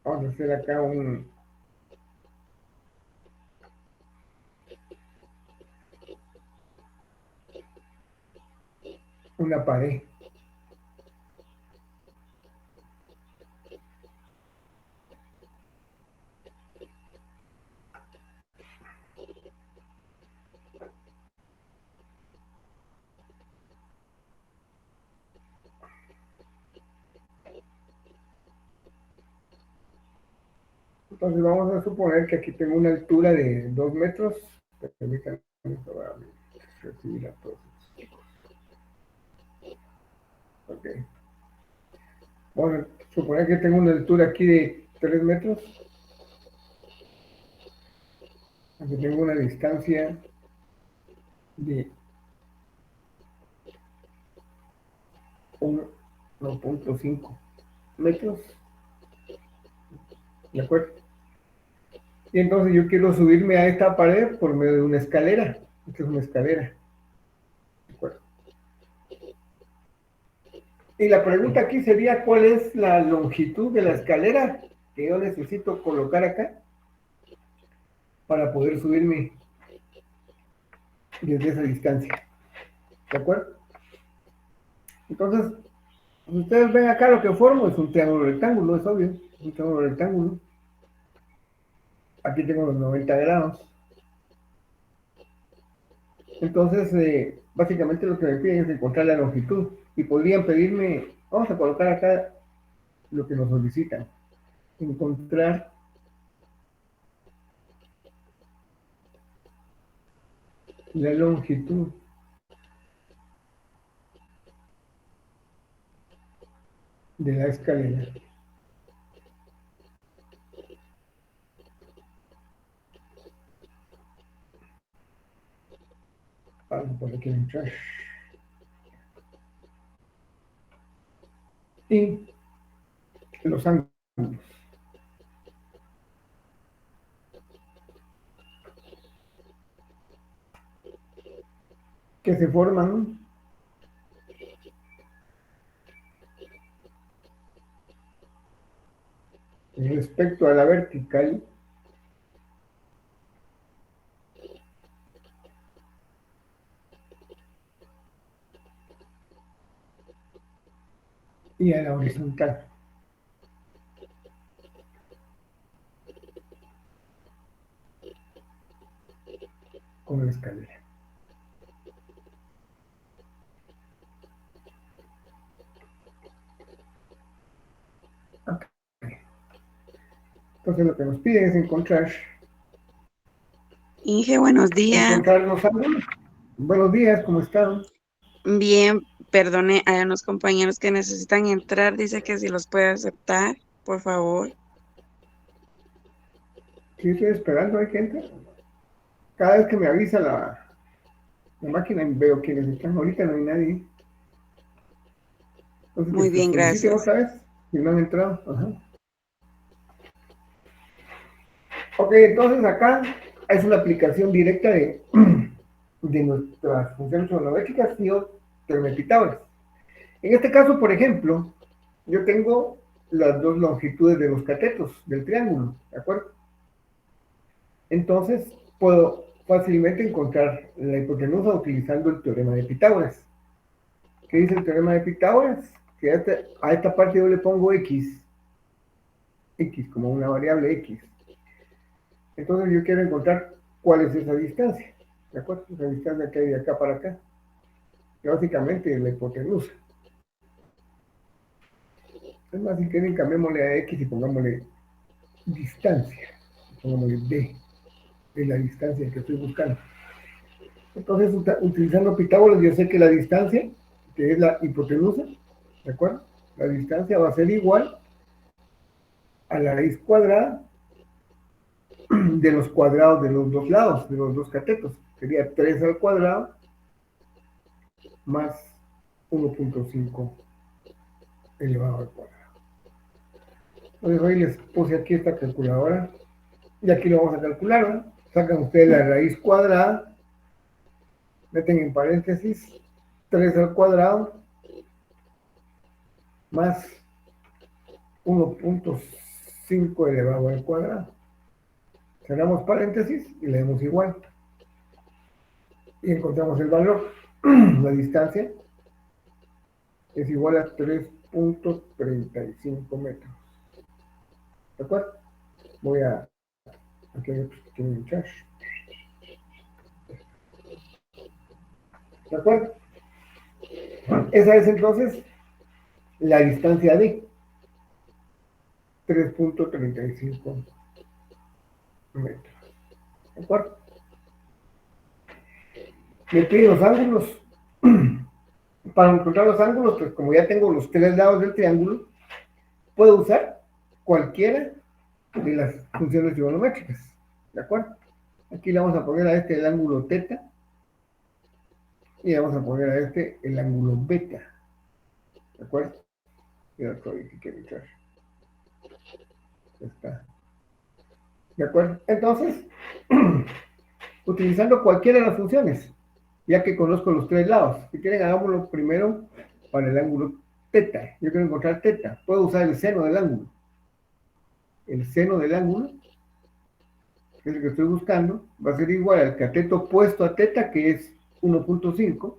Vamos a hacer acá una pared. Entonces vamos a suponer que aquí tengo una altura de 2 metros. Permítanme recibir a todos. Ok. Bueno, suponer que tengo una altura aquí de 3 metros. Aquí tengo una distancia de 1.5 metros. ¿De acuerdo? Y entonces yo quiero subirme a esta pared por medio de una escalera. Esta es una escalera. ¿De acuerdo? Y la pregunta aquí sería, ¿cuál es la longitud de la escalera que yo necesito colocar acá para poder subirme desde esa distancia? ¿De acuerdo? Entonces, ustedes ven acá lo que formo, es un triángulo rectángulo, es obvio, es un triángulo rectángulo. Aquí tengo los 90 grados. Entonces, básicamente lo que me piden es encontrar la longitud. Y podrían pedirme, vamos a colocar acá lo que nos solicitan, encontrar la longitud de la escalera. Vamos a poner aquí en trash. Y los ángulos que se forman respecto a la vertical y a la horizontal con la escalera. Okay. Entonces lo que nos piden es Inge, buenos días. encontrar los ángulos. Buenos días, ¿cómo están? Bien, perdone, hay unos compañeros que necesitan entrar. Dice que si los puede aceptar, por favor. Sí, estoy esperando, hay gente. Cada vez que me avisa la máquina veo quiénes están. Ahorita no hay nadie. Entonces que Muy se bien, soliciten gracias. otra vez si no han entrado. Ajá. Ok, entonces acá es una aplicación directa de nuestras funciones trigonométricas y teorema de Pitágoras. En este caso, por ejemplo, yo tengo las dos longitudes de los catetos del triángulo, ¿de acuerdo? Entonces, puedo fácilmente encontrar la hipotenusa utilizando el teorema de Pitágoras. ¿Qué dice el teorema de Pitágoras? Que a esta parte yo le pongo x como una variable x. Entonces yo quiero encontrar cuál es esa distancia, ¿de acuerdo? Esa distancia que hay de acá para acá, que básicamente es la hipotenusa. Es más, si quieren, cambiémosle a x y pongámosle distancia, pongámosle d, de la distancia que estoy buscando. Entonces, utilizando Pitágoras, yo sé que la distancia, que es la hipotenusa, ¿de acuerdo? La distancia va a ser igual a la raíz cuadrada de los cuadrados de los dos lados, de los dos catetos. Sería 3 al cuadrado más 1.5 elevado al cuadrado. Entonces hoy les puse aquí esta calculadora y aquí lo vamos a calcular, ¿no? Sacan ustedes la raíz cuadrada, meten en paréntesis 3 al cuadrado más 1.5 5 elevado al cuadrado. Cerramos paréntesis y leemos igual. Y encontramos el valor. La distancia es igual a 3.35 metros. ¿De acuerdo? Voy a... Aquí hay otro pequeño muchacho. ¿De acuerdo? Esa es entonces la distancia de 3.35 metros. ¿De acuerdo? Me piden los ángulos. Para encontrar los ángulos, pues como ya tengo los tres lados del triángulo, puedo usar cualquiera de las funciones trigonométricas. ¿De acuerdo? Aquí le vamos a poner a este el ángulo teta y le vamos a poner a este el ángulo beta. ¿De acuerdo? Y otro ahí que quiero echar. Está. ¿De acuerdo? Entonces, utilizando cualquiera de las funciones, ya que conozco los tres lados. Si quieren, hagámoslo primero para el ángulo teta. Yo quiero encontrar teta. Puedo usar el seno del ángulo. El seno del ángulo, que es el que estoy buscando, va a ser igual al cateto opuesto a teta, que es 1.5,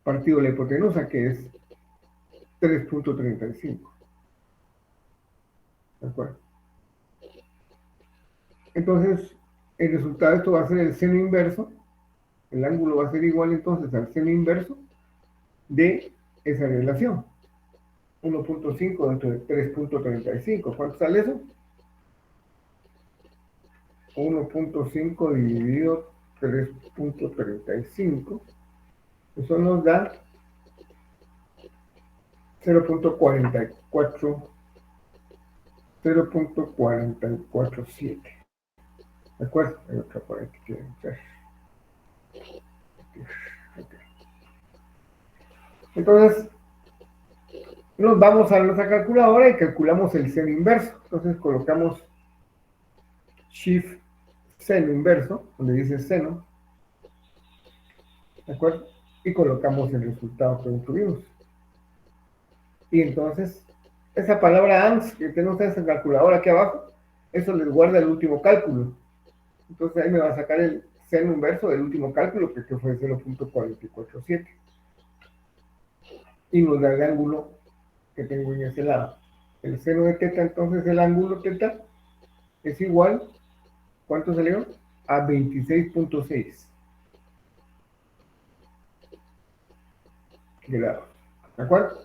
partido de la hipotenusa, que es 3.35. ¿De acuerdo? Entonces, el resultado de esto va a ser el seno inverso. El ángulo va a ser igual entonces al seno inverso de esa relación. 1.5 dentro de 3.35. ¿Cuánto sale eso? 1.5 dividido 3.35. Eso nos da 0.447. ¿De acuerdo? Hay otra por aquí que entrar. Entonces, nos vamos a nuestra calculadora y calculamos el seno inverso. Entonces colocamos Shift seno inverso, donde dice seno, ¿de acuerdo? Y colocamos el resultado que obtuvimos. Y entonces, esa palabra ANS que tienen ustedes en calculadora aquí abajo, eso les guarda el último cálculo. Entonces ahí me va a sacar el seno inverso del último cálculo, que fue 0.447. Y nos da el ángulo que tengo en ese lado. El seno de teta, entonces el ángulo teta es igual, ¿cuánto salió? A 26.6 grados. ¿De acuerdo?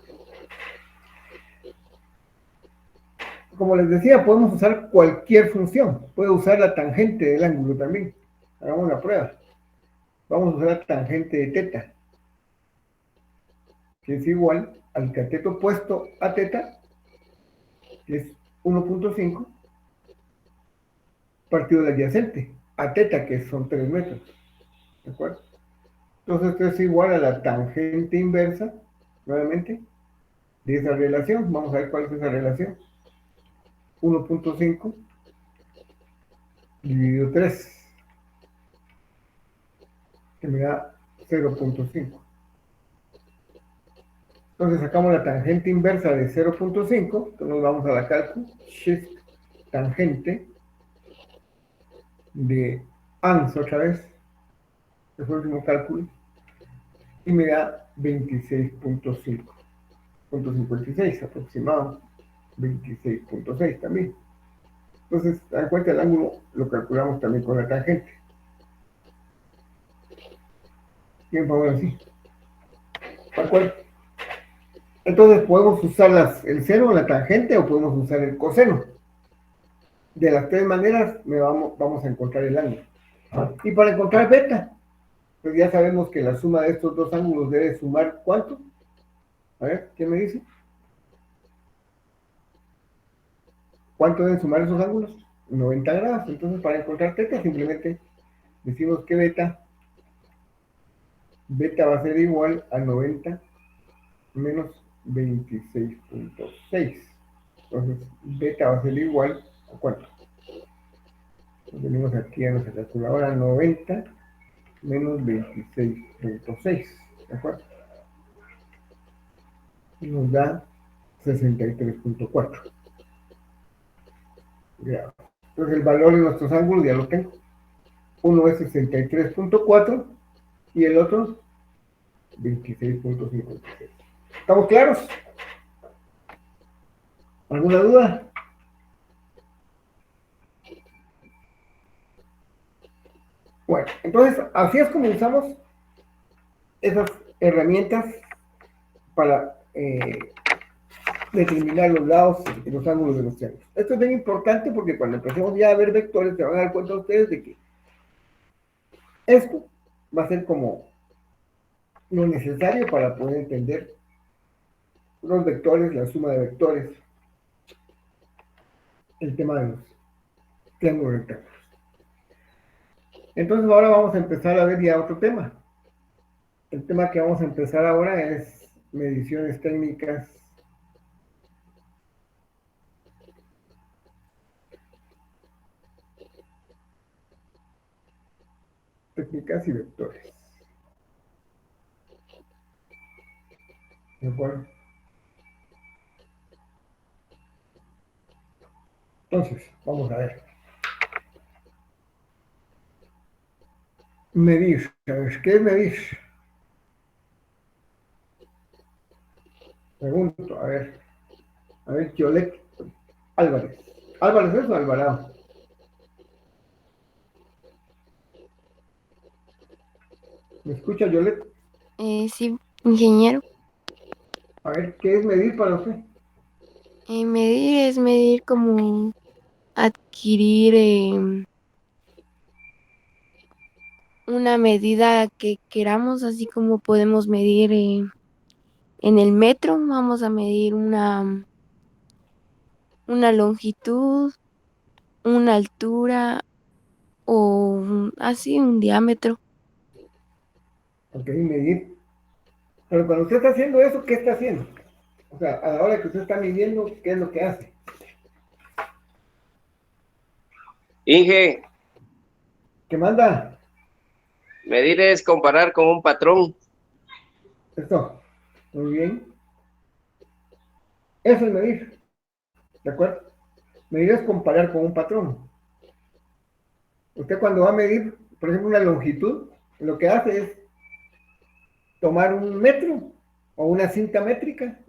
Como les decía, podemos usar cualquier función. Puedo usar la tangente del ángulo también. Hagamos la prueba. Vamos a usar la tangente de teta, que es igual al cateto opuesto a teta, que es 1.5, partido del adyacente, a teta, que son 3 metros. ¿De acuerdo? Entonces esto es igual a la tangente inversa, nuevamente, de esa relación. Vamos a ver cuál es esa relación. 1.5 dividido 3, que me da 0.5. Entonces sacamos la tangente inversa de 0.5, entonces nos vamos a la cálculo, Shift tangente de ANS otra vez, es el último cálculo, y me da 26.5.56 aproximado, 26.6 también. Entonces, dan cuenta, el ángulo lo calculamos también con la tangente. Bien, vamos así. ¿De acuerdo? Entonces podemos usar el seno, la tangente, o podemos usar el coseno. De las tres maneras vamos a encontrar el ángulo. Y para encontrar beta, pues ya sabemos que la suma de estos dos ángulos debe sumar ¿cuánto? A ver, ¿quién me dice? ¿Cuánto deben sumar esos ángulos? 90 grados. Entonces, para encontrar teta, simplemente decimos que beta va a ser igual a 90 menos 26.6. Entonces, beta va a ser igual a ¿cuánto? Tenemos aquí a nuestra calculadora 90 menos 26.6. ¿De acuerdo? Y nos da 63.4. Ya. Entonces el valor de nuestros ángulos ya lo tengo. Uno es 63.4 y el otro 26.56. ¿Estamos claros? ¿Alguna duda? Bueno, entonces así es como usamos esas herramientas para determinar los lados y los ángulos de los triángulos. Esto es bien importante porque cuando empecemos ya a ver vectores se van a dar cuenta ustedes de que esto va a ser como lo necesario para poder entender los vectores, la suma de vectores, el tema de los triángulos rectángulos. Entonces ahora vamos a empezar a ver ya otro tema. El tema que vamos a empezar ahora es mediciones técnicas y vectores. ¿De acuerdo? Entonces, vamos a ver. Medir. ¿Qué es medir? Pregunto, a ver, Yolet Álvarez. ¿Álvarez es o Alvarado? ¿Me escucha, Yolet? Sí, ingeniero. A ver, ¿qué es medir para usted? Medir es medir como adquirir una medida que queramos, así como podemos medir en el metro, vamos a medir una longitud, una altura o así un diámetro. Ok, medir. Pero cuando usted está haciendo eso, ¿qué está haciendo? O sea, a la hora que usted está midiendo, ¿qué es lo que hace? Inge, ¿Qué manda? medir es comparar con un patrón. Esto. Muy bien. Eso es medir. ¿De acuerdo? Medir es comparar con un patrón. Usted cuando va a medir, por ejemplo, una longitud, lo que hace es tomar un metro o una cinta métrica,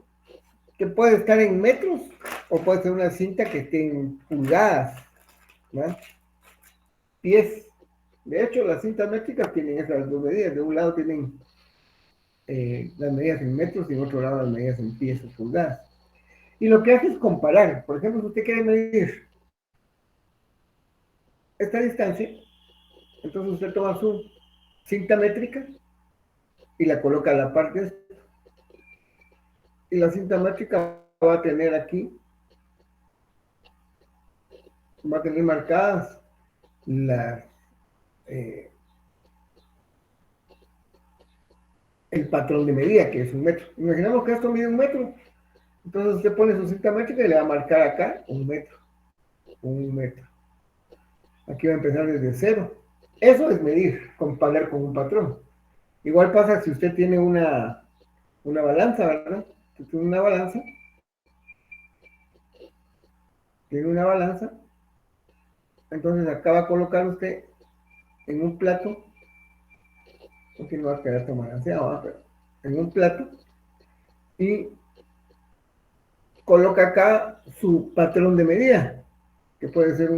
que puede estar en metros o puede ser una cinta que esté en pulgadas, ¿no? Pies. De hecho, las cintas métricas tienen esas dos medidas. De un lado tienen las medidas en metros y en otro lado las medidas en pies o pulgadas. Y lo que hace es comparar. Por ejemplo, si usted quiere medir esta distancia, entonces usted toma su cinta métrica y la coloca a la par de esto. Y la cinta métrica va a tener aquí, va a tener marcadas las, eh, el patrón de medida, que es un metro. Imaginemos que esto mide un metro. Entonces usted pone su cinta métrica y le va a marcar acá un metro. Un metro. Aquí va a empezar desde cero. Eso es medir, comparar con un patrón. Igual pasa si usted tiene una balanza, ¿verdad? Si tiene una balanza, entonces acá va a colocar usted en un plato, porque no va a quedar tan balanceado, ¿verdad? Pero en un plato, y coloca acá su patrón de medida, que puede ser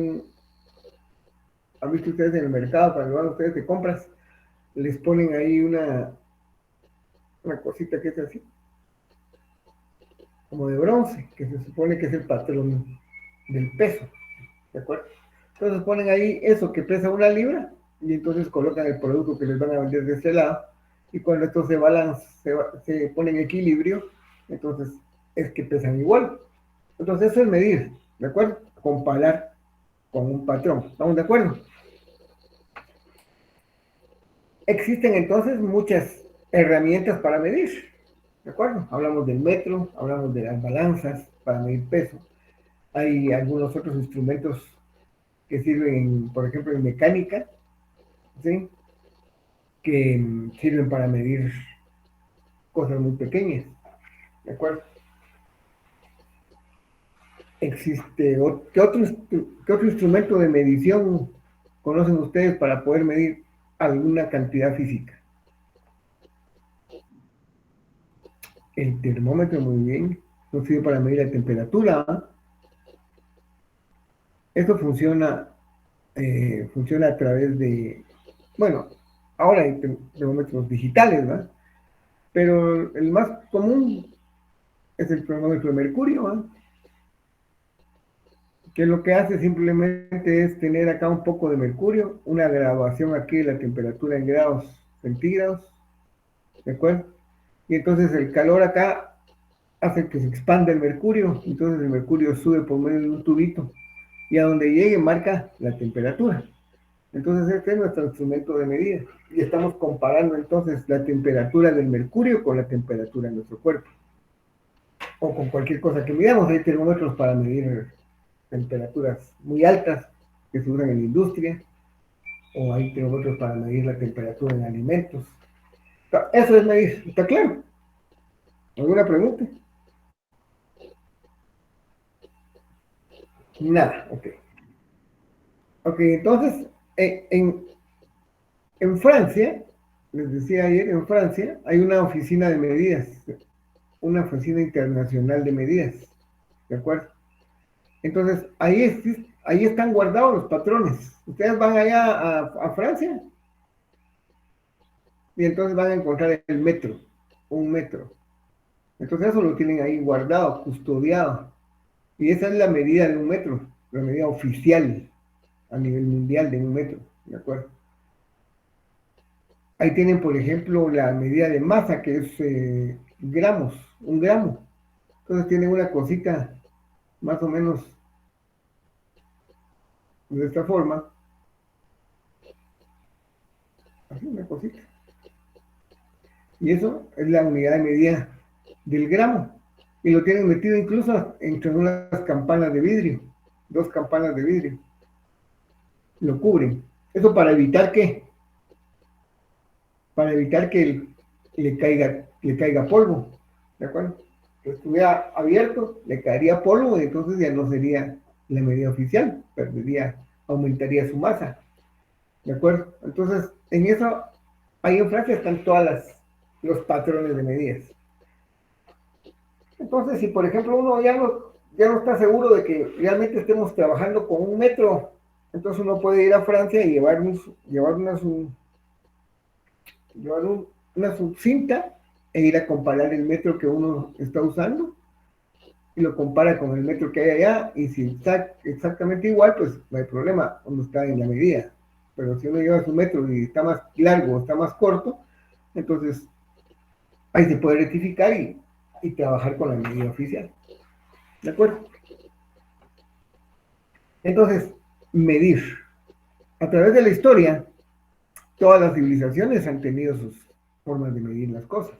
han visto ustedes en el mercado, cuando van ustedes de compras, les ponen ahí una cosita que es así, como de bronce, que se supone que es el patrón del peso, ¿de acuerdo? Entonces ponen ahí eso que pesa 1 libra y entonces colocan el producto que les van a vender de este lado y cuando esto se pone en equilibrio, entonces es que pesan igual. Entonces eso es medir, ¿de acuerdo? Comparar con un patrón, ¿estamos de acuerdo? Existen entonces muchas herramientas para medir, ¿de acuerdo? Hablamos del metro, hablamos de las balanzas para medir peso. Hay algunos otros instrumentos que sirven, por ejemplo, en mecánica, ¿sí? Que sirven para medir cosas muy pequeñas, ¿de acuerdo? existe, qué otro instrumento de medición conocen ustedes para poder medir alguna cantidad física? El termómetro, muy bien, nos sirve para medir la temperatura. ¿Ah? Esto funciona a través de, bueno, ahora hay termómetros digitales, ¿verdad? Pero el más común es el termómetro de mercurio, ¿verdad? Que lo que hace simplemente es tener acá un poco de mercurio, una graduación aquí de la temperatura en grados centígrados, ¿de acuerdo? Y entonces el calor acá hace que se expanda el mercurio, entonces el mercurio sube por medio de un tubito y a donde llegue marca la temperatura. Entonces este es nuestro instrumento de medida y estamos comparando entonces la temperatura del mercurio con la temperatura de nuestro cuerpo o con cualquier cosa que midamos. Hay termómetros para medir temperaturas muy altas que se usan en la industria o hay termómetros para medir la temperatura en alimentos. Eso es medir, ¿está claro? ¿Alguna pregunta? Nada, ok. Ok, entonces, en Francia, les decía ayer, en Francia hay una oficina de medidas, una oficina internacional de medidas, ¿de acuerdo? Entonces, ahí están guardados los patrones. Ustedes van allá a Francia y entonces van a encontrar el metro, un metro. Entonces eso lo tienen ahí guardado, custodiado. Y esa es la medida de un metro, la medida oficial a nivel mundial de un metro, ¿de acuerdo? Ahí tienen, por ejemplo, la medida de masa, que es gramos, un gramo. Entonces tienen una cosita más o menos de esta forma, así una cosita. Y eso es la unidad de medida del gramo. Y lo tienen metido incluso entre unas campanas de vidrio, dos campanas de vidrio. Lo cubren. ¿Eso para evitar qué? Para evitar que le caiga polvo. ¿De acuerdo? Que estuviera abierto, le caería polvo y entonces ya no sería la medida oficial, aumentaría su masa. ¿De acuerdo? Entonces, en eso, ahí en Francia están los patrones de medidas. Entonces, si por ejemplo uno ya no está seguro de que realmente estemos trabajando con un metro, entonces uno puede ir a Francia y llevar una subcinta e ir a comparar el metro que uno está usando y lo compara con el metro que hay allá y si está exactamente igual, pues no hay problema, uno está en la medida. Pero si uno lleva su metro y está más largo o está más corto, entonces ahí se puede rectificar y trabajar con la medida oficial. ¿De acuerdo? Entonces, medir. A través de la historia, todas las civilizaciones han tenido sus formas de medir las cosas.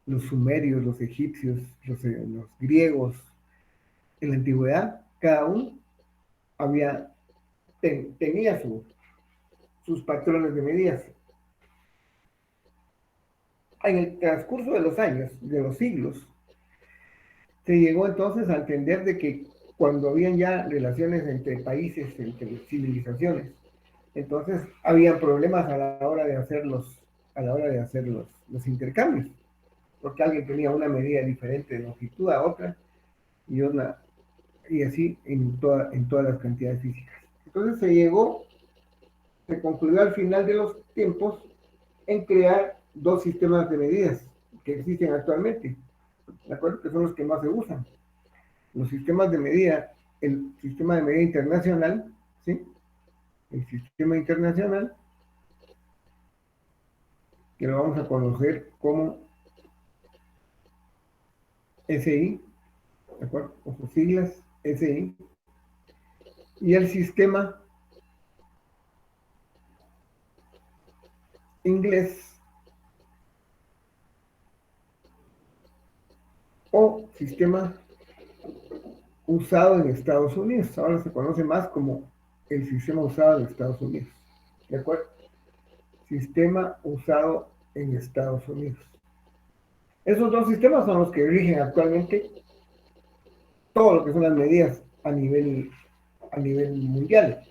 Los sumerios, los egipcios, los griegos, en la antigüedad, cada uno tenía sus patrones de medidas. En el transcurso de los años, de los siglos, se llegó entonces a entender de que cuando habían ya relaciones entre países, entre civilizaciones, entonces había problemas a la hora de hacer los intercambios, porque alguien tenía una medida diferente de longitud a otra y así en todas las cantidades físicas. Entonces se concluyó al final de los tiempos en crear dos sistemas de medidas que existen actualmente, ¿de acuerdo? Que son los que más se usan. Los sistemas de medida, el sistema de medida internacional, ¿sí? El sistema internacional, que lo vamos a conocer como SI, ¿de acuerdo? O sus siglas, SI, y el sistema inglés o sistema usado en Estados Unidos. Ahora se conoce más como el sistema usado en Estados Unidos. ¿De acuerdo? Sistema usado en Estados Unidos. Esos dos sistemas son los que rigen actualmente todo lo que son las medidas a nivel mundial.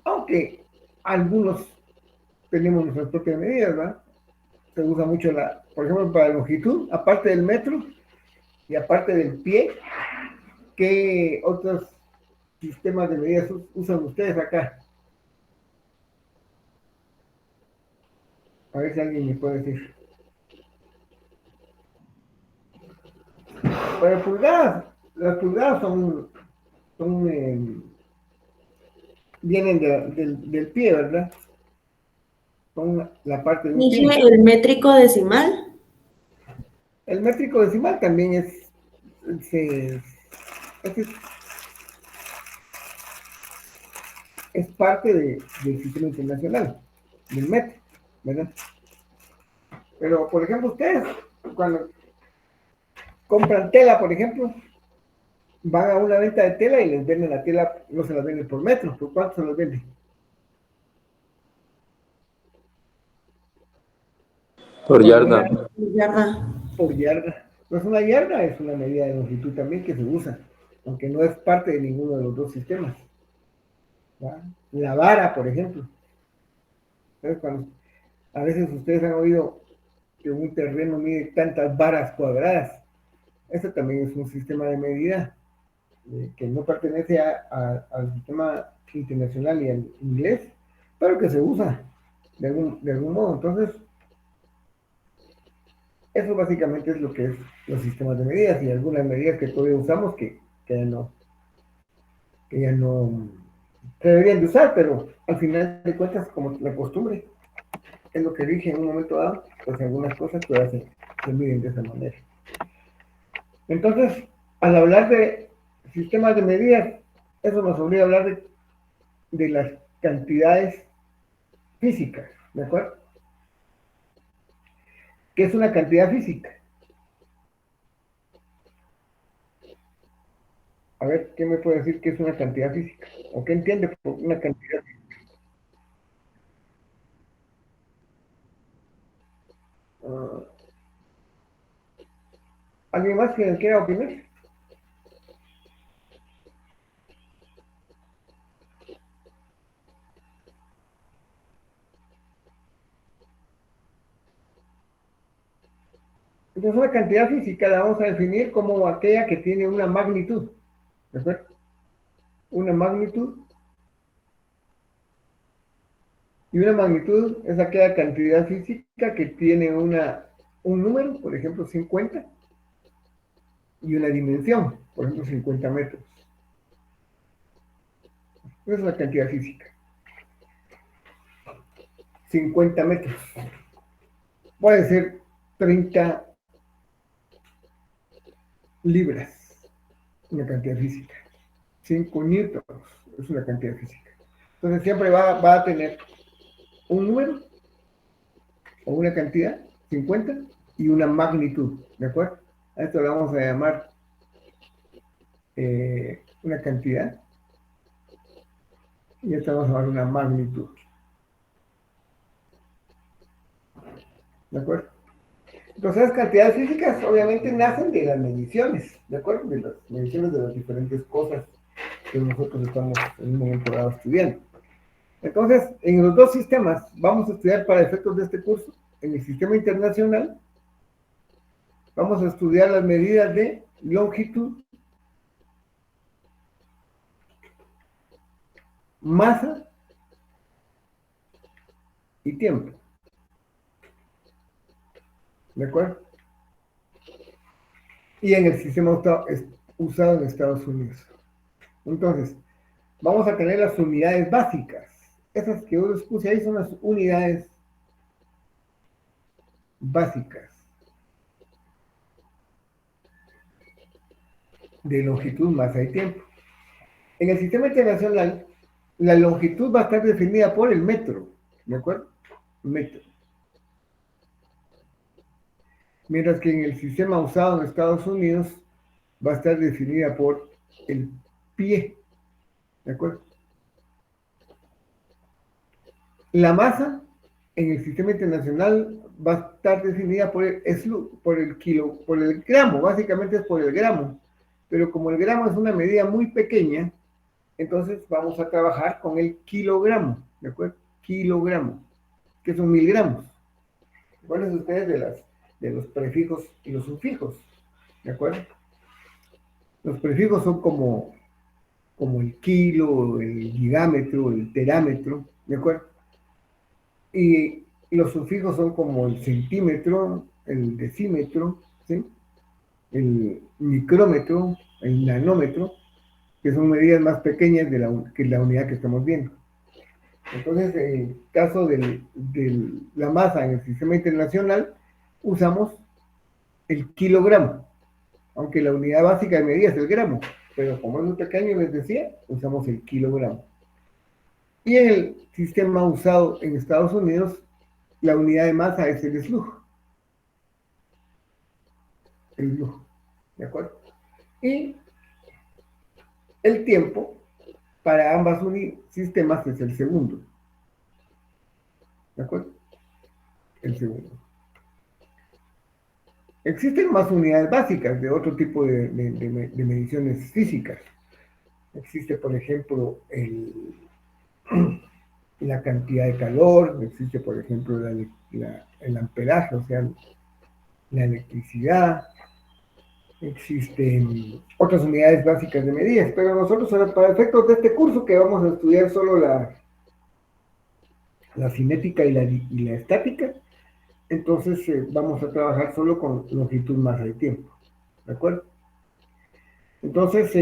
Aunque algunos tenemos nuestras propias medidas, ¿verdad? Se usa mucho por ejemplo, para la longitud, aparte del metro y aparte del pie, ¿qué otros sistemas de medidas usan ustedes acá? A ver si alguien me puede decir. Para pulgadas, las pulgadas vienen del pie, ¿verdad? Son la parte de un pie. Dije el métrico decimal. El métrico decimal también es parte del sistema internacional, del metro, ¿verdad? Pero, por ejemplo, ustedes, cuando compran tela, por ejemplo, van a una venta de tela y les venden la tela, no se la venden por metro, ¿por cuánto se las venden? Por yarda. Por yarda. Pues una yarda es una medida de longitud también que se usa, aunque no es parte de ninguno de los dos sistemas. ¿Va? La vara, por ejemplo. Entonces, a veces ustedes han oído que un terreno mide tantas varas cuadradas. Eso también es un sistema de medida que no pertenece al sistema internacional y al inglés, pero que se usa de algún modo. Entonces, eso básicamente es lo que es los sistemas de medidas y algunas medidas que todavía usamos que ya no se deberían de usar, pero al final de cuentas, como la costumbre, es lo que dije en un momento dado, pues algunas cosas todavía se miden de esa manera. Entonces, al hablar de sistemas de medidas, eso nos obliga a hablar de las cantidades físicas, ¿de acuerdo? ¿Qué es una cantidad física? A ver, ¿quién me puede decir qué es una cantidad física? ¿O qué entiende por una cantidad física? ¿Alguien más que quiera opinar? Entonces, una cantidad física la vamos a definir como aquella que tiene una magnitud, ¿de acuerdo? Una magnitud. Y una magnitud es aquella cantidad física que tiene un número, por ejemplo, 50, y una dimensión, por ejemplo, 50 metros. Esa es la cantidad física. 50 metros. Puede ser 30 libras, una cantidad física. 5 newtons es una cantidad física. Entonces siempre va a tener un número o una cantidad, 50, y una magnitud, ¿de acuerdo? A esto le vamos a llamar una cantidad y esta vamos a llamar una magnitud. ¿De acuerdo? Entonces, las cantidades físicas obviamente nacen de las mediciones, ¿de acuerdo? De las mediciones de las diferentes cosas que nosotros estamos en un momento dado estudiando. Entonces, en los dos sistemas vamos a estudiar para efectos de este curso. En el sistema internacional vamos a estudiar las medidas de longitud, masa y tiempo. ¿De acuerdo? Y en el sistema usado en Estados Unidos. Entonces, vamos a tener las unidades básicas. Esas que yo les puse ahí son las unidades básicas de longitud, masa y tiempo. En el sistema internacional, la longitud va a estar definida por el metro, ¿de acuerdo? Metro. Mientras que en el sistema usado en Estados Unidos va a estar definida por el pie, ¿de acuerdo? La masa en el sistema internacional va a estar definida por el gramo, básicamente es por el gramo. pero como el gramo es una medida muy pequeña, entonces vamos a trabajar con el kilogramo, ¿de acuerdo? Kilogramo, que son 1000 gramos. Recuerden ustedes de los prefijos y los sufijos, ¿de acuerdo? Los prefijos son como el kilo, el gigámetro, el terámetro, ¿de acuerdo? Y los sufijos son como el centímetro, el decímetro, ¿sí? El micrómetro, el nanómetro, que son medidas más pequeñas que la unidad que estamos viendo. Entonces, en el caso de la masa en el sistema internacional, usamos el kilogramo, aunque la unidad básica de medida es el gramo, pero como es muy pequeño, les decía, usamos el kilogramo. Y en el sistema usado en Estados Unidos, la unidad de masa es el slug. El slug, ¿de acuerdo? Y el tiempo para ambas sistemas es el segundo. ¿De acuerdo? El segundo. Existen más unidades básicas de otro tipo de mediciones físicas. Existe, por ejemplo, la cantidad de calor, existe, por ejemplo, el amperaje, o sea, la electricidad, existen otras unidades básicas de medidas, pero nosotros, para efectos de este curso, que vamos a estudiar solo la cinética y la estática, entonces vamos a trabajar solo con longitud, masa y tiempo, ¿de acuerdo? Entonces,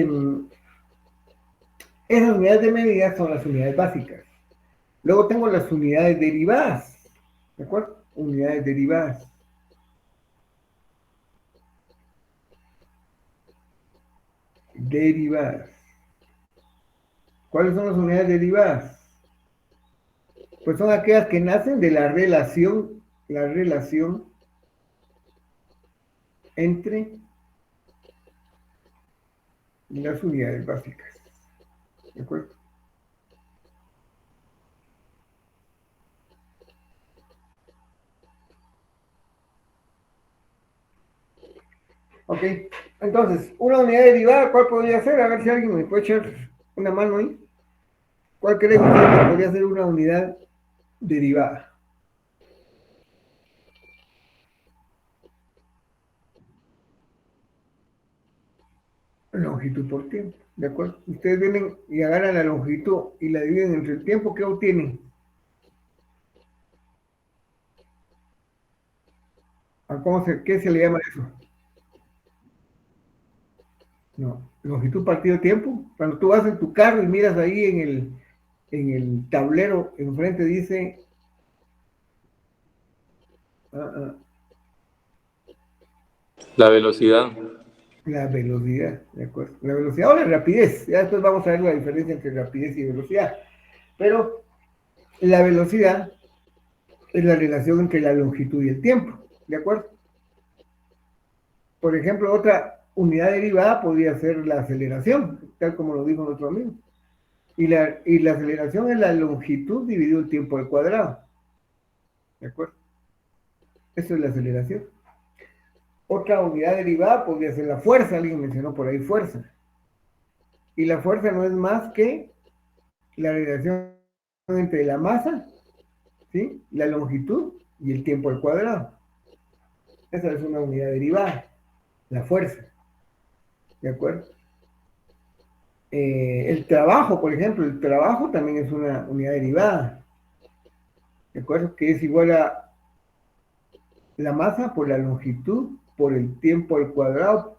esas unidades de medida son las unidades básicas. Luego tengo las unidades derivadas, ¿de acuerdo? Unidades derivadas. Derivadas. ¿Cuáles son las unidades derivadas? Pues son aquellas que nacen de la relación entre las unidades básicas. ¿De acuerdo? Ok, entonces, una unidad derivada, ¿cuál podría ser? A ver si alguien me puede echar una mano ahí. ¿Cuál creen ustedes que podría ser una unidad derivada? Longitud por tiempo, ¿de acuerdo? Ustedes vienen y agarran la longitud y la dividen entre el tiempo, ¿qué obtienen? ¿Qué se le llama eso? No, longitud partido tiempo. Cuando tú vas en tu carro y miras ahí en el tablero, enfrente dice La velocidad. la velocidad, ¿de acuerdo? La velocidad o la rapidez. Ya después vamos a ver la diferencia entre rapidez y velocidad. Pero la velocidad es la relación entre la longitud y el tiempo, ¿de acuerdo? Por ejemplo, otra unidad derivada podría ser la aceleración, tal como lo dijo nuestro amigo. Y la aceleración es la longitud dividido el tiempo al cuadrado. ¿De acuerdo? Eso es la aceleración. Otra unidad derivada podría ser la fuerza, alguien mencionó por ahí fuerza. Y la fuerza no es más que la relación entre la masa, ¿sí?, la longitud y el tiempo al cuadrado. Esa es una unidad derivada, la fuerza. ¿De acuerdo? El trabajo, por ejemplo, el trabajo también es una unidad derivada. ¿De acuerdo? Que es igual a la masa por la longitud, por el tiempo al cuadrado,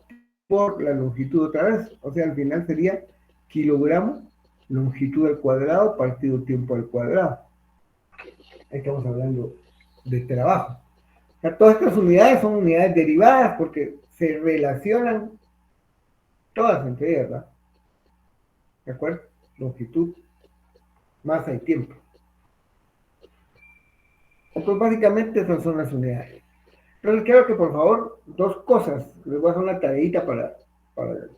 por la longitud otra vez. O sea, al final sería kilogramo, longitud al cuadrado, partido tiempo al cuadrado. Ahí estamos hablando de trabajo. O sea, todas estas unidades son unidades derivadas porque se relacionan todas entre ellas, ¿verdad? ¿De acuerdo? Longitud, masa y tiempo. Entonces, básicamente esas son las unidades. Entonces, quiero que por favor, dos cosas, les voy a hacer una tareita para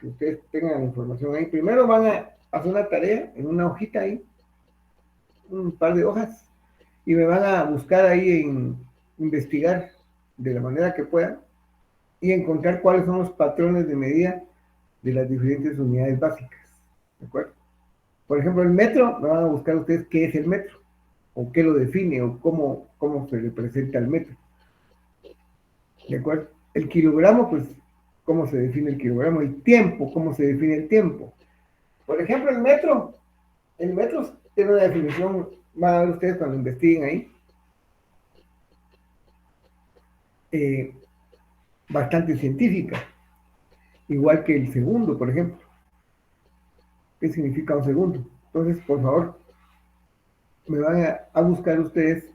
que ustedes tengan la información ahí. Primero van a hacer una tarea en una hojita ahí, un par de hojas, y me van a buscar ahí en investigar de la manera que puedan y encontrar cuáles son los patrones de medida de las diferentes unidades básicas, ¿de acuerdo? Por ejemplo, el metro, me van a buscar ustedes qué es el metro, o qué lo define, o cómo se representa el metro, ¿de acuerdo? El kilogramo, pues, cómo se define el kilogramo, el tiempo, cómo se define el tiempo. Por ejemplo, el metro tiene una definición, van a ver ustedes cuando investiguen ahí, bastante científica, igual que el segundo, por ejemplo. ¿Qué significa un segundo? Entonces, por favor, me van a buscar ustedes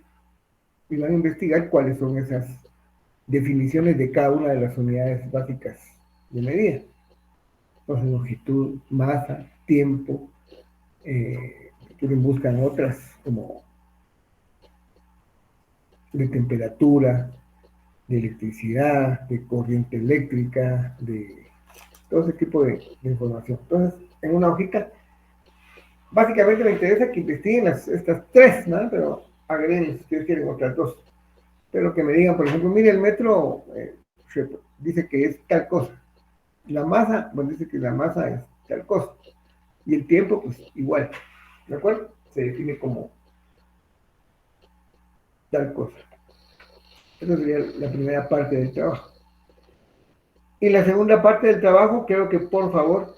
y van a investigar cuáles son esas definiciones de cada una de las unidades básicas de medida. Entonces, longitud, masa, tiempo, buscan otras como de temperatura, de electricidad, de corriente eléctrica, de todo ese tipo de información. Entonces, en una hojita, básicamente me interesa que investiguen estas tres, ¿no? Pero agreguen si ustedes quieren otras dos. Pero que me digan, por ejemplo, mire, el metro dice que es tal cosa. La masa, bueno, dice que la masa es tal cosa. Y el tiempo, pues igual. ¿De acuerdo? Se define como tal cosa. Esa sería la primera parte del trabajo. Y la segunda parte del trabajo, quiero que por favor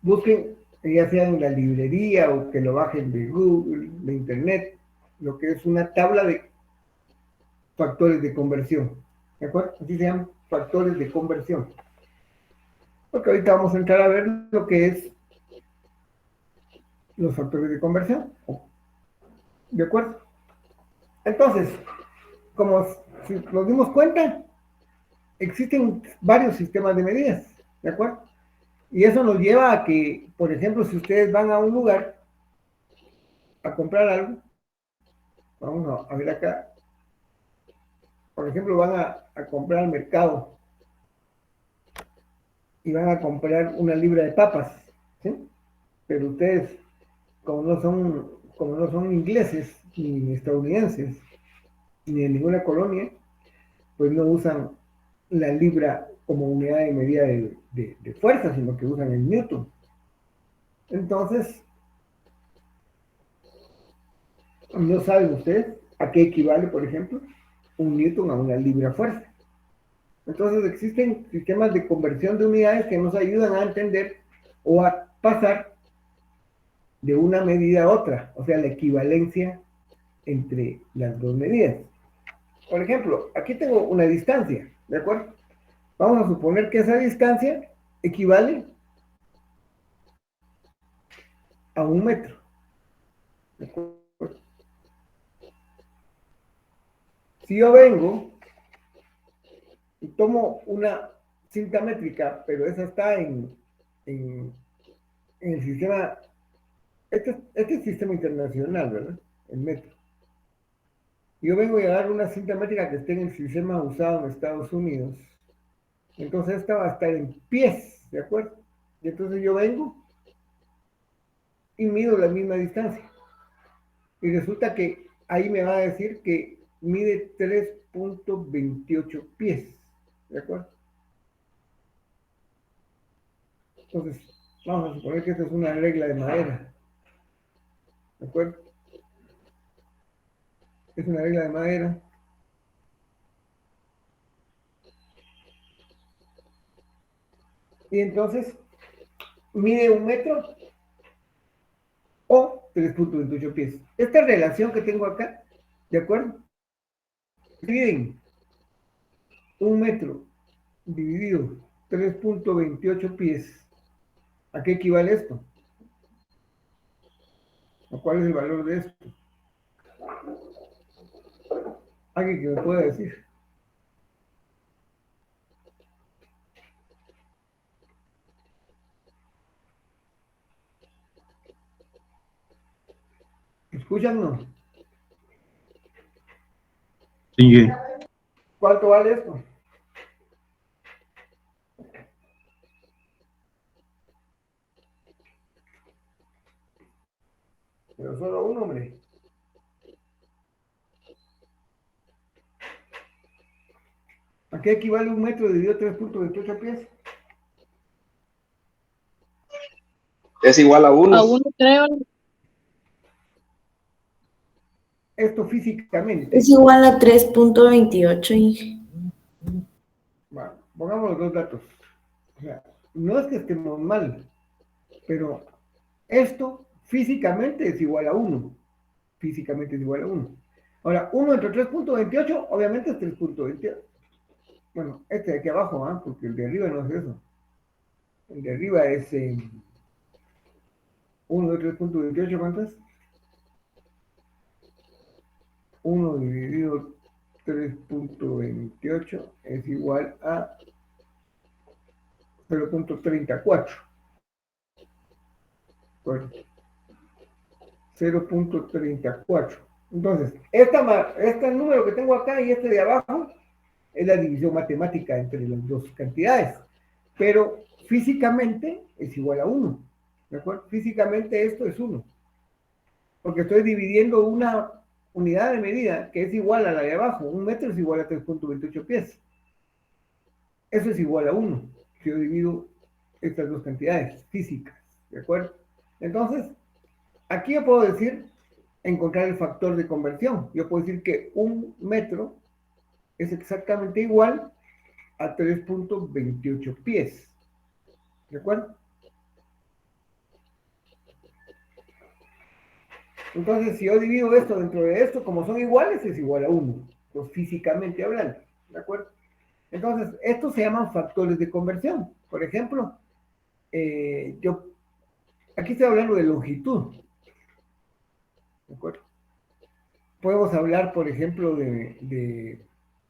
busquen, ya sea en la librería o que lo bajen de Google, de Internet, lo que es una tabla de factores de conversión. ¿De acuerdo? Así se llaman factores de conversión. Porque ahorita vamos a entrar a ver lo que es los factores de conversión. ¿De acuerdo? Entonces, como si nos dimos cuenta, existen varios sistemas de medidas, ¿de acuerdo? Y eso nos lleva a que, por ejemplo, si ustedes van a un lugar a comprar algo, vamos a ver acá, por ejemplo, van a comprar al mercado y van a comprar una libra de papas, ¿sí? Pero ustedes, como no son ingleses ni estadounidenses, ni de ninguna colonia, pues no usan la libra como unidad de medida de fuerza, sino que usan el newton. Entonces, no saben ustedes a qué equivale, por ejemplo, un newton a una libra fuerza. Entonces existen sistemas de conversión de unidades que nos ayudan a entender o a pasar de una medida a otra, o sea, la equivalencia entre las dos medidas. Por ejemplo, aquí tengo una distancia, ¿de acuerdo? Vamos a suponer que esa distancia equivale a 1 metro. ¿De acuerdo? Si yo vengo y tomo una cinta métrica, pero esa está en el sistema, este es el sistema internacional, ¿verdad? El metro. Yo vengo y agarro una cinta métrica que esté en el sistema usado en Estados Unidos. Entonces esta va a estar en pies, ¿de acuerdo? Y entonces yo vengo y mido la misma distancia. Y resulta que ahí me va a decir que mide 3.28 pies, ¿de acuerdo? Entonces, vamos a suponer que esta es una regla de madera, ¿de acuerdo? Es una regla de madera. Y entonces, mide 1 metro o 3.28 pies. Esta relación que tengo acá, ¿de acuerdo? Dividen 1 metro dividido 3.28 pies. ¿A qué equivale esto? ¿A cuál es el valor de esto? Alguien que me pueda decir. ¿Escuchan no? Sigue. ¿Cuánto vale esto? Pero solo un, hombre. ¿A qué equivale 1 metro dividido 3.28 pies? Es igual a 1. A 1, creo. Esto físicamente. Es igual a 3.28, Inge. Bueno, pongamos los dos datos. O sea, no es que estemos mal, pero esto físicamente es igual a 1. Físicamente es igual a 1. Ahora, 1 entre 3.28, obviamente es 3.28. Bueno, este de aquí abajo, ¿ah? Porque el de arriba no es eso. El de arriba es 1 de 3.28, ¿cuántas? 1 dividido 3.28 es igual a 0.34. Bueno, 0.34. Entonces, este número que tengo acá y este de abajo es la división matemática entre las dos cantidades. Pero físicamente es igual a 1. ¿De acuerdo? Físicamente esto es 1. Porque estoy dividiendo una unidad de medida que es igual a la de abajo. 1 metro es igual a 3.28 pies. Eso es igual a 1. Si yo divido estas dos cantidades físicas. ¿De acuerdo? Entonces, aquí yo puedo decir, encontrar el factor de conversión. Yo puedo decir que 1 metro es exactamente igual a 3.28 pies. ¿De acuerdo? Entonces, si yo divido esto dentro de esto, como son iguales, es igual a 1, pues físicamente hablando, ¿de acuerdo? Entonces, estos se llaman factores de conversión. Por ejemplo, aquí estoy hablando de longitud, ¿de acuerdo? Podemos hablar, por ejemplo, de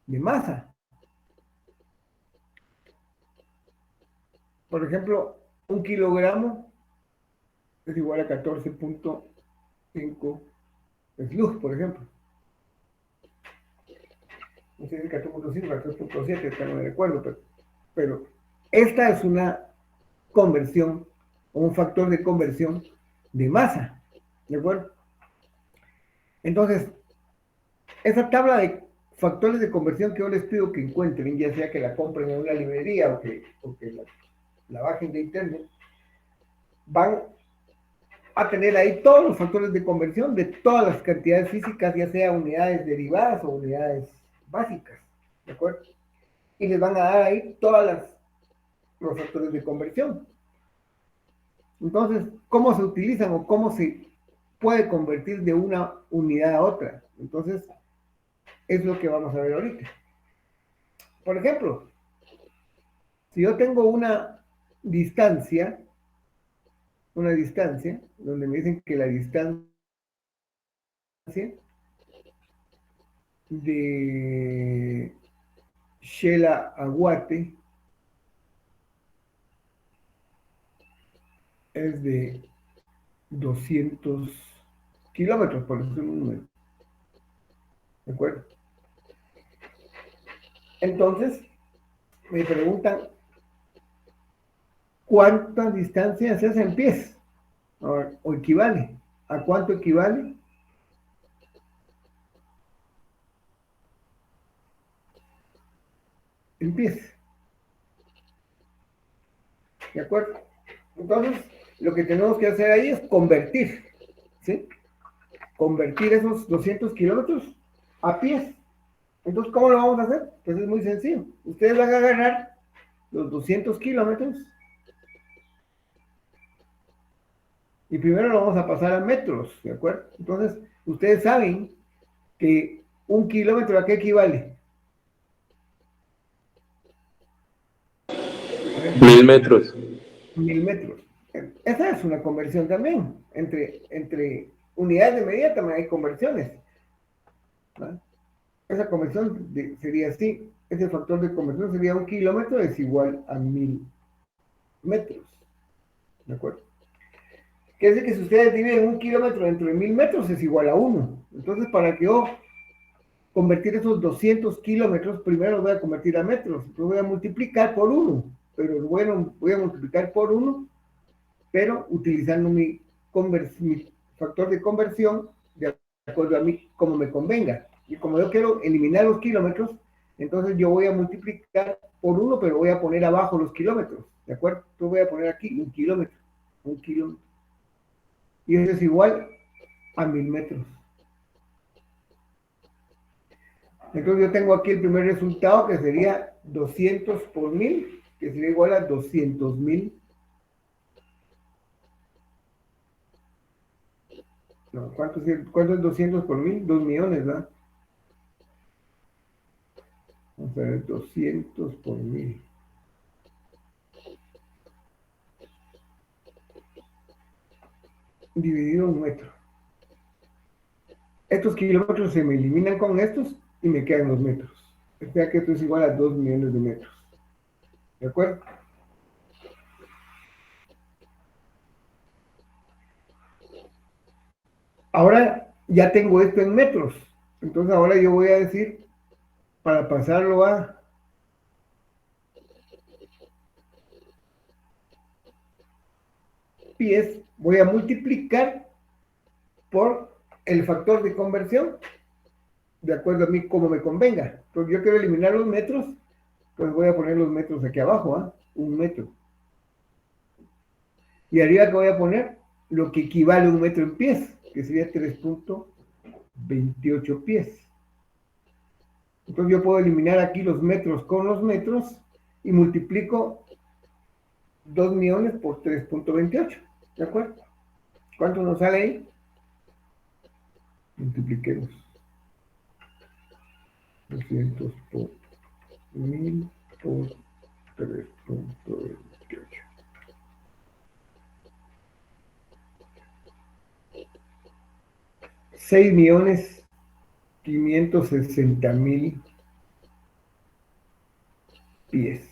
masa. Por ejemplo, 1 kilogramo es igual a 14.5 slug, por ejemplo. No sé si es 14.5, 14.7, no me recuerdo, pero esta es una conversión o un factor de conversión de masa, ¿de acuerdo? Entonces, esa tabla de factores de conversión que yo les pido que encuentren, ya sea que la compren en una librería o que la bajen de internet, van a tener ahí todos los factores de conversión de todas las cantidades físicas, ya sea unidades derivadas o unidades básicas, ¿de acuerdo? Y les van a dar ahí los factores de conversión. Entonces, ¿cómo se utilizan o cómo se puede convertir de una unidad a otra? Entonces, es lo que vamos a ver ahorita. Por ejemplo, si yo tengo una distancia donde me dicen que la distancia de Shela a Guate es de 200 kilómetros, por eso es un número. ¿De acuerdo? Entonces, me preguntan, ¿cuánta distancia se hace en pies? O equivale. ¿A cuánto equivale? En pies. ¿De acuerdo? Entonces, lo que tenemos que hacer ahí es convertir, ¿sí? Convertir esos 200 kilómetros a pies. Entonces, ¿cómo lo vamos a hacer? Pues es muy sencillo. Ustedes van a agarrar los 200 kilómetros y primero lo vamos a pasar a metros, ¿de acuerdo? Entonces, ustedes saben que 1 kilómetro, ¿a qué equivale? 1000 metros. 1000 metros. Esa es una conversión también. Entre unidades de medida también hay conversiones, ¿no? Esa conversión sería así. Ese factor de conversión sería 1 kilómetro es igual a 1000 metros. ¿De acuerdo? Quiere decir que si ustedes dividen 1 kilómetro dentro de 1000 metros es igual a 1. Entonces, para que yo convertir esos 200 kilómetros, primero los voy a convertir a metros. Los voy a multiplicar por 1. Pero voy a multiplicar por 1, pero utilizando mi factor de conversión de acuerdo a mí como me convenga. Y como yo quiero eliminar los kilómetros, entonces yo voy a multiplicar por 1, pero voy a poner abajo los kilómetros, ¿de acuerdo? Yo voy a poner aquí 1 kilómetro. 1 kilómetro. Y eso es igual a 1000 metros. Entonces yo tengo aquí el primer resultado que sería 200 por 1000, que sería igual a 200.000. No, ¿cuánto es 200 por 1000? 2 millones, ¿verdad? Vamos a ver, 200 por 1000. Dividido en metro. Estos kilómetros se me eliminan con estos y me quedan los metros. O sea que esto es igual a 2 millones de metros. ¿De acuerdo? Ahora ya tengo esto en metros. Entonces ahora yo voy a decir, para pasarlo a pies, voy a multiplicar por el factor de conversión, de acuerdo a mí como me convenga. Entonces yo quiero eliminar los metros, pues voy a poner los metros aquí abajo, ¿ah? 1 metro. Y arriba que voy a poner lo que equivale a 1 metro en pies, que sería 3.28 pies. Entonces yo puedo eliminar aquí los metros con los metros y multiplico 2 millones por 3.28. ¿De acuerdo? ¿Cuánto nos sale ahí? Multipliquemos. 200 por 1000 por 3.28. 6.560.000 pies.